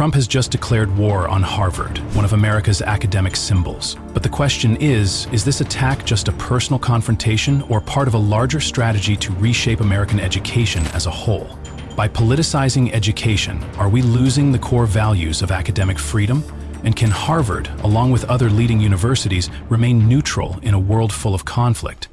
Trump has just declared war on Harvard, one of America's academic symbols. But the question is this attack just a personal confrontation or part of a larger strategy to reshape American education as a whole? By politicizing education, are we losing the core values of academic freedom? And can Harvard, along with other leading universities, remain neutral in a world full of conflict?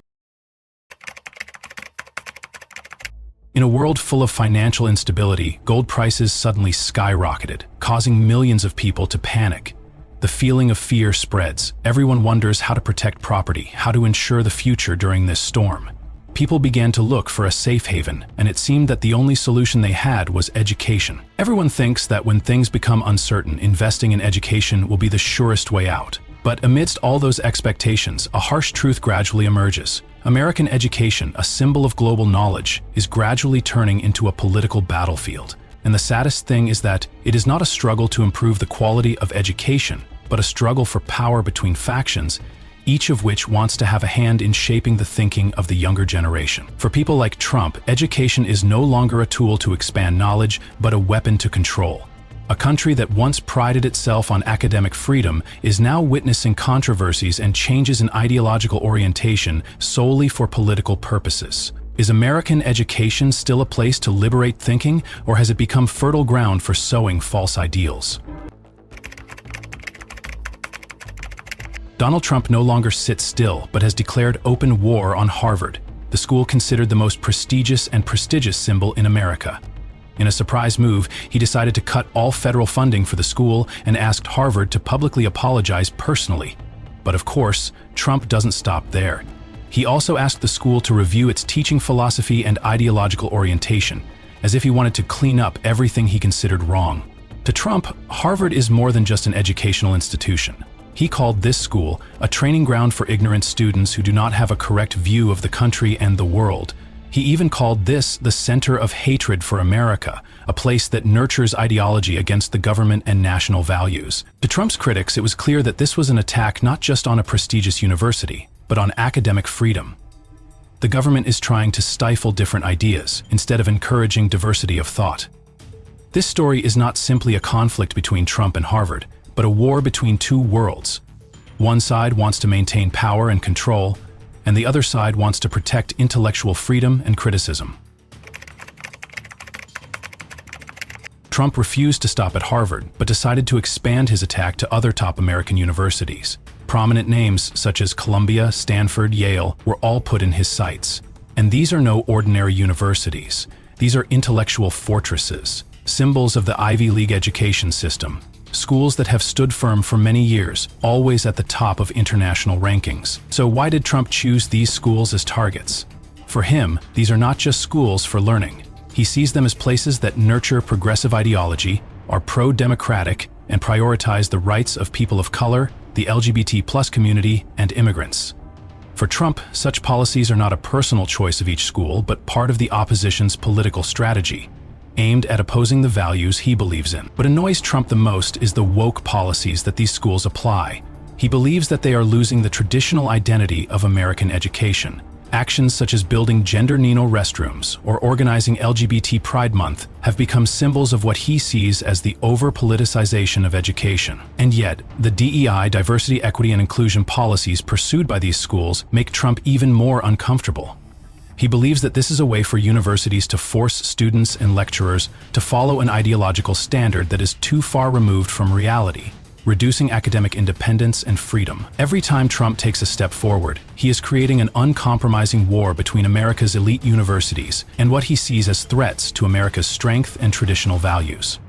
In a world full of financial instability, gold prices suddenly skyrocketed, causing millions of people to panic. The feeling of fear spreads. Everyone wonders how to protect property, how to ensure the future during this storm. People began to look for a safe haven, and it seemed that the only solution they had was education. Everyone thinks that when things become uncertain, investing in education will be the surest way out. But amidst all those expectations, a harsh truth gradually emerges. American education, a symbol of global knowledge, is gradually turning into a political battlefield. And the saddest thing is that it is not a struggle to improve the quality of education, but a struggle for power between factions, each of which wants to have a hand in shaping the thinking of the younger generation. For people like Trump, education is no longer a tool to expand knowledge, but a weapon to control. A country that once prided itself on academic freedom is now witnessing controversies and changes in ideological orientation solely for political purposes. Is American education still a place to liberate thinking, or has it become fertile ground for sowing false ideals? Donald Trump no longer sits still, but has declared open war on Harvard, the school considered the most prestigious symbol in America. In a surprise move, he decided to cut all federal funding for the school and asked Harvard to publicly apologize personally. But of course, Trump doesn't stop there. He also asked the school to review its teaching philosophy and ideological orientation, as if he wanted to clean up everything he considered wrong. To Trump, Harvard is more than just an educational institution. He called this school a training ground for ignorant students who do not have a correct view of the country and the world. He even called this the center of hatred for America, a place that nurtures ideology against the government and national values. To Trump's critics, it was clear that this was an attack not just on a prestigious university, but on academic freedom. The government is trying to stifle different ideas instead of encouraging diversity of thought. This story is not simply a conflict between Trump and Harvard, but a war between two worlds. One side wants to maintain power and control, and the other side wants to protect intellectual freedom and criticism. Trump refused to stop at Harvard, but decided to expand his attack to other top American universities. Prominent names such as Columbia, Stanford, Yale were all put in his sights. And these are no ordinary universities. These are intellectual fortresses, symbols of the Ivy League education system. Schools that have stood firm for many years, always at the top of international rankings. So why did Trump choose these schools as targets? For him, these are not just schools for learning. He sees them as places that nurture progressive ideology, are pro-democratic, and prioritize the rights of people of color, the LGBT+ community, and immigrants. For Trump, such policies are not a personal choice of each school, but part of the opposition's political strategy, aimed at opposing the values he believes in. What annoys Trump the most is the woke policies that these schools apply. He believes that they are losing the traditional identity of American education. Actions such as building gender-neutral restrooms or organizing LGBT Pride Month have become symbols of what he sees as the over-politicization of education. And yet, the DEI, diversity, equity, and inclusion policies pursued by these schools make Trump even more uncomfortable. He believes that this is a way for universities to force students and lecturers to follow an ideological standard that is too far removed from reality, reducing academic independence and freedom. Every time Trump takes a step forward, he is creating an uncompromising war between America's elite universities and what he sees as threats to America's strength and traditional values.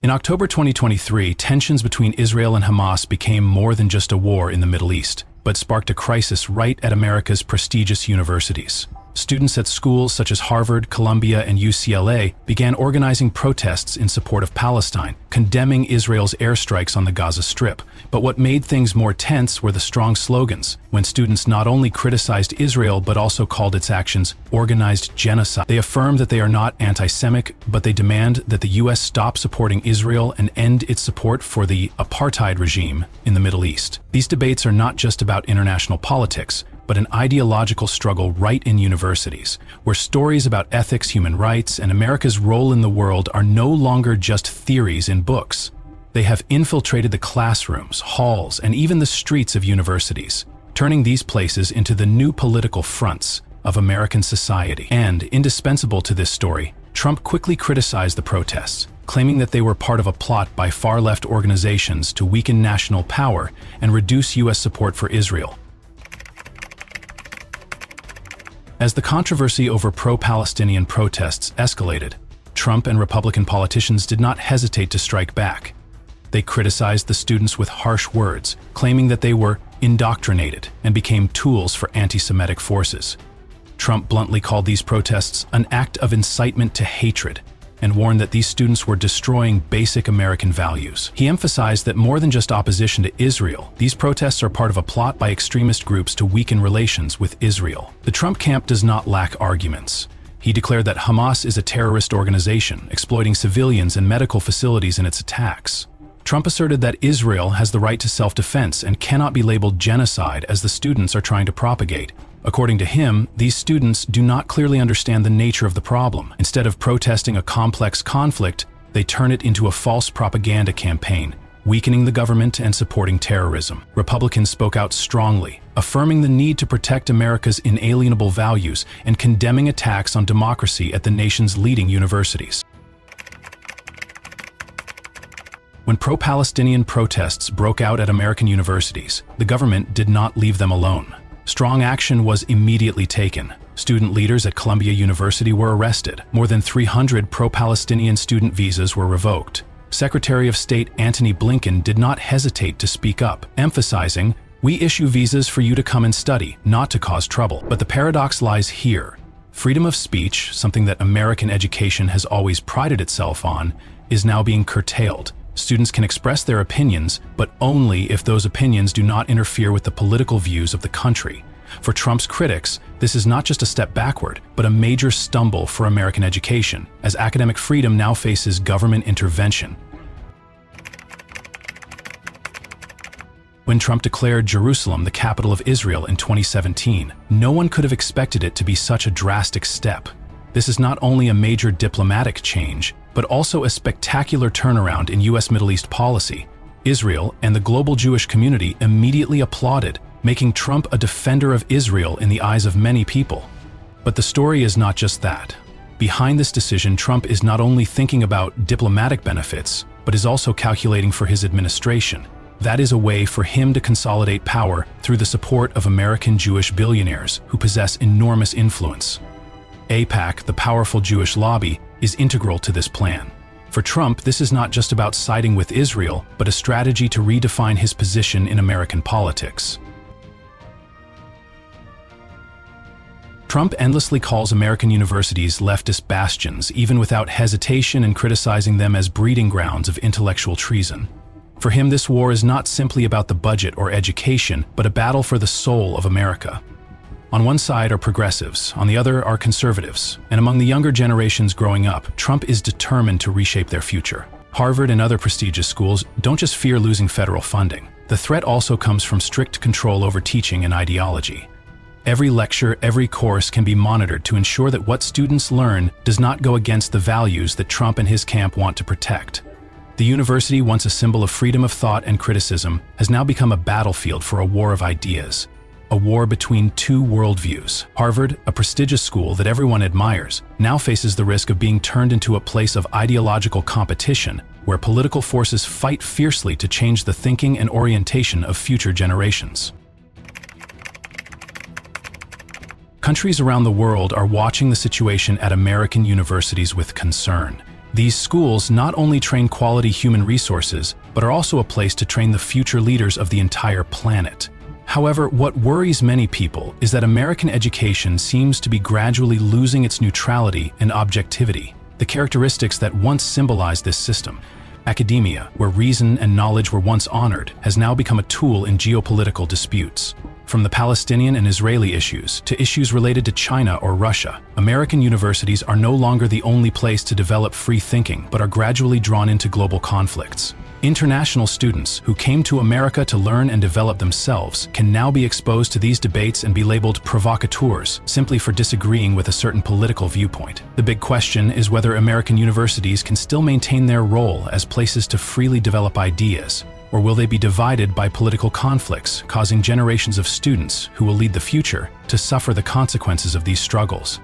In October 2023, tensions between Israel and Hamas became more than just a war in the Middle East, but sparked a crisis right at America's prestigious universities. Students at schools such as Harvard, Columbia, and UCLA began organizing protests in support of Palestine, condemning Israel's airstrikes on the Gaza Strip. But what made things more tense were the strong slogans, when students not only criticized Israel but also called its actions organized genocide. They affirmed that they are not anti-Semitic, but they demand that the U.S. stop supporting Israel and end its support for the apartheid regime in the Middle East. These debates are not just about international politics, but an ideological struggle right in universities, where stories about ethics, human rights, and America's role in the world are no longer just theories in books. They have infiltrated the classrooms, halls, and even the streets of universities, turning these places into the new political fronts of American society. And, indispensable to this story, Trump quickly criticized the protests, claiming that they were part of a plot by far-left organizations to weaken national power and reduce U.S. support for Israel. As the controversy over pro-Palestinian protests escalated, Trump and Republican politicians did not hesitate to strike back. They criticized the students with harsh words, claiming that they were indoctrinated and became tools for anti-Semitic forces. Trump bluntly called these protests an act of incitement to hatred and warned that these students were destroying basic American values. He emphasized that more than just opposition to Israel, these protests are part of a plot by extremist groups to weaken relations with Israel. The Trump camp does not lack arguments. He declared that Hamas is a terrorist organization, exploiting civilians and medical facilities in its attacks. Trump asserted that Israel has the right to self-defense and cannot be labeled genocide as the students are trying to propagate. According to him, these students do not clearly understand the nature of the problem. Instead of protesting a complex conflict, they turn it into a false propaganda campaign, weakening the government and supporting terrorism. Republicans spoke out strongly, affirming the need to protect America's inalienable values and condemning attacks on democracy at the nation's leading universities. When pro-Palestinian protests broke out at American universities, the government did not leave them alone. Strong action was immediately taken. Student leaders at Columbia University were arrested. More than 300 pro-Palestinian student visas were revoked. Secretary of State Antony Blinken did not hesitate to speak up, emphasizing, "We issue visas for you to come and study, not to cause trouble." But the paradox lies here. Freedom of speech, something that American education has always prided itself on, is now being curtailed. Students can express their opinions, but only if those opinions do not interfere with the political views of the country. For Trump's critics, this is not just a step backward, but a major stumble for American education, as academic freedom now faces government intervention. When Trump declared Jerusalem the capital of Israel in 2017, no one could have expected it to be such a drastic step. This is not only a major diplomatic change, but also a spectacular turnaround in U.S. Middle East policy. Israel and the global Jewish community immediately applauded, making Trump a defender of Israel in the eyes of many people. But the story is not just that. Behind this decision, Trump is not only thinking about diplomatic benefits, but is also calculating for his administration. That is a way for him to consolidate power through the support of American Jewish billionaires who possess enormous influence. AIPAC, the powerful Jewish lobby, is integral to this plan. For Trump, this is not just about siding with Israel, but a strategy to redefine his position in American politics. Trump endlessly calls American universities leftist bastions, even without hesitation in criticizing them as breeding grounds of intellectual treason. For him, this war is not simply about the budget or education, but a battle for the soul of America. On one side are progressives, on the other are conservatives, and among the younger generations growing up, Trump is determined to reshape their future. Harvard and other prestigious schools don't just fear losing federal funding. The threat also comes from strict control over teaching and ideology. Every lecture, every course can be monitored to ensure that what students learn does not go against the values that Trump and his camp want to protect. The university, once a symbol of freedom of thought and criticism, has now become a battlefield for a war of ideas. A war between two worldviews. Harvard, a prestigious school that everyone admires, now faces the risk of being turned into a place of ideological competition, where political forces fight fiercely to change the thinking and orientation of future generations. Countries around the world are watching the situation at American universities with concern. These schools not only train quality human resources, but are also a place to train the future leaders of the entire planet. However, what worries many people is that American education seems to be gradually losing its neutrality and objectivity, the characteristics that once symbolized this system. Academia, where reason and knowledge were once honored, has now become a tool in geopolitical disputes. From the Palestinian and Israeli issues to issues related to China or Russia, American universities are no longer the only place to develop free thinking, but are gradually drawn into global conflicts. International students who came to America to learn and develop themselves can now be exposed to these debates and be labeled provocateurs simply for disagreeing with a certain political viewpoint. The big question is whether American universities can still maintain their role as places to freely develop ideas, or will they be divided by political conflicts, causing generations of students who will lead the future to suffer the consequences of these struggles.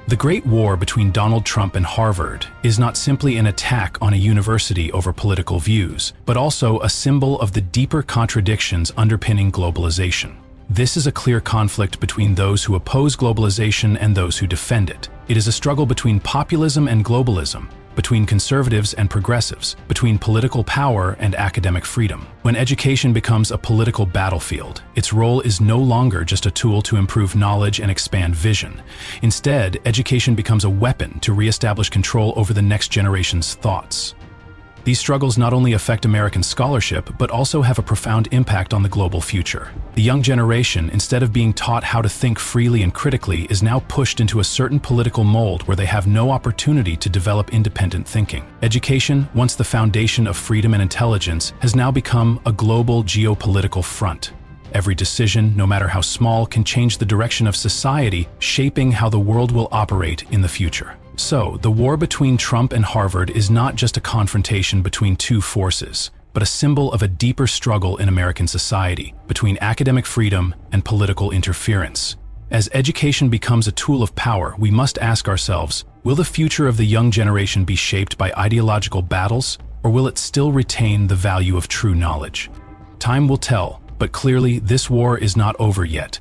The Great War between Donald Trump and Harvard is not simply an attack on a university over political views, but also a symbol of the deeper contradictions underpinning globalization. This is a clear conflict between those who oppose globalization and those who defend it. It is a struggle between populism and globalism, between conservatives and progressives, between political power and academic freedom. When education becomes a political battlefield, its role is no longer just a tool to improve knowledge and expand vision. Instead, education becomes a weapon to reestablish control over the next generation's thoughts. These struggles not only affect American scholarship, but also have a profound impact on the global future. The young generation, instead of being taught how to think freely and critically, is now pushed into a certain political mold where they have no opportunity to develop independent thinking. Education, once the foundation of freedom and intelligence, has now become a global geopolitical front. Every decision, no matter how small, can change the direction of society, shaping how the world will operate in the future. So, the war between Trump and Harvard is not just a confrontation between two forces, but a symbol of a deeper struggle in American society between academic freedom and political interference. As education becomes a tool of power, we must ask ourselves, will the future of the young generation be shaped by ideological battles, or will it still retain the value of true knowledge? Time will tell, but clearly this war is not over yet.